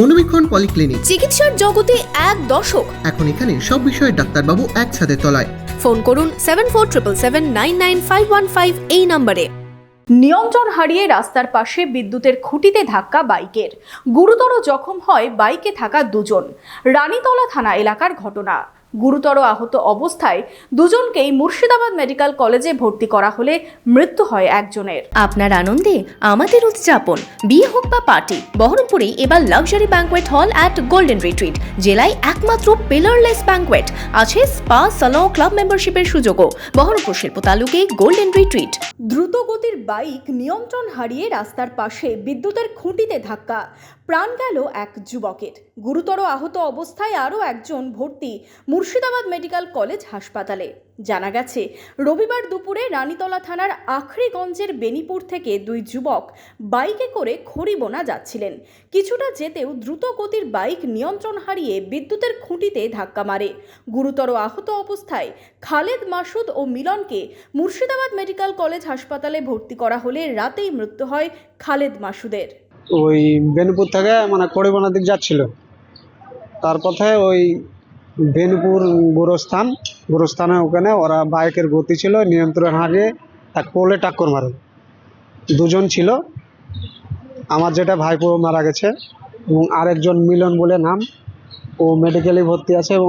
মনোবীক্ষণ polyclinic, চিকিৎসার জগতে এক দশক। এখন এখানে সব বিষয়ে ডাক্তারবাবু একসাথে তলায়। ফোন করুন 7477999515 এই নম্বরে। নিয়ন্ত্রণ হারিয়ে রাস্তার পাশে বিদ্যুতের খুঁটিতে ধাক্কা বাইকের, গুরুতর জখম হয় বাইকে থাকা দুজন। রানীতলা থানা এলাকার ঘটনা। গুরুতর আহত অবস্থায় দুজনকেই মুর্শিদাবাদ মেডিকেল কলেজে ভর্তি করা হলে মৃত্যু হয় একজনের। আপনার আনন্দে আমাদের উদযাপন, বিয়ে হোক বা পার্টি, বহরমপুরে এবার luxury banquet hall at golden retreat. জেলায় একমাত্র পিলারলেস ব্যাঙ্কোয়েট, আছে স্পা, সালন, ক্লাব মেম্বারশিপের সুযোগও। বহরমপুর শিল্প তালুকে গোল্ডেন রিট্রিট। দ্রুত গতির বাইক নিয়ন্ত্রণ হারিয়ে রাস্তার পাশে বিদ্যুতের খুঁটিতে ধাক্কা, প্রাণ গেল এক যুবকের। গুরুতর আহত অবস্থায় আরও একজন ভর্তি মুর্শিদাবাদ মেডিকেল কলেজ হাসপাতালে। জানা গেছে, রবিবার দুপুরে রানীতলা থানার আখরিগঞ্জের বেনিপুর থেকে দুই যুবক বাইকে করে খড়িবোনা যাচ্ছিলেন। কিছুটা যেতেও দ্রুত গতির বাইক নিয়ন্ত্রণ হারিয়ে বিদ্যুতের খুঁটিতে ধাক্কা মারে। গুরুতর আহত অবস্থায় খালেদ মাসুদ ও মিলনকে মুর্শিদাবাদ মেডিকেল কলেজ হাসপাতালে ভর্তি করা হলে রাতেই মৃত্যু হয় খালেদ মাসুদের। ওই বেনপুর থেকে কড়িবানার দিক যাচ্ছিল, তার পথে ওই বেনপুর গোরস্থানে ওখানে ওরা বাইকের গতি ছিল, নিয়ন্ত্রণ হারিয়ে এক পোলে টাক্কর মারে। দুজন ছিল, আমার যেটা ভাইপো মারা গেছে এবং আরেকজন মিলন বলে নাম, ও মেডিকেলে ভর্তি আছে। এবং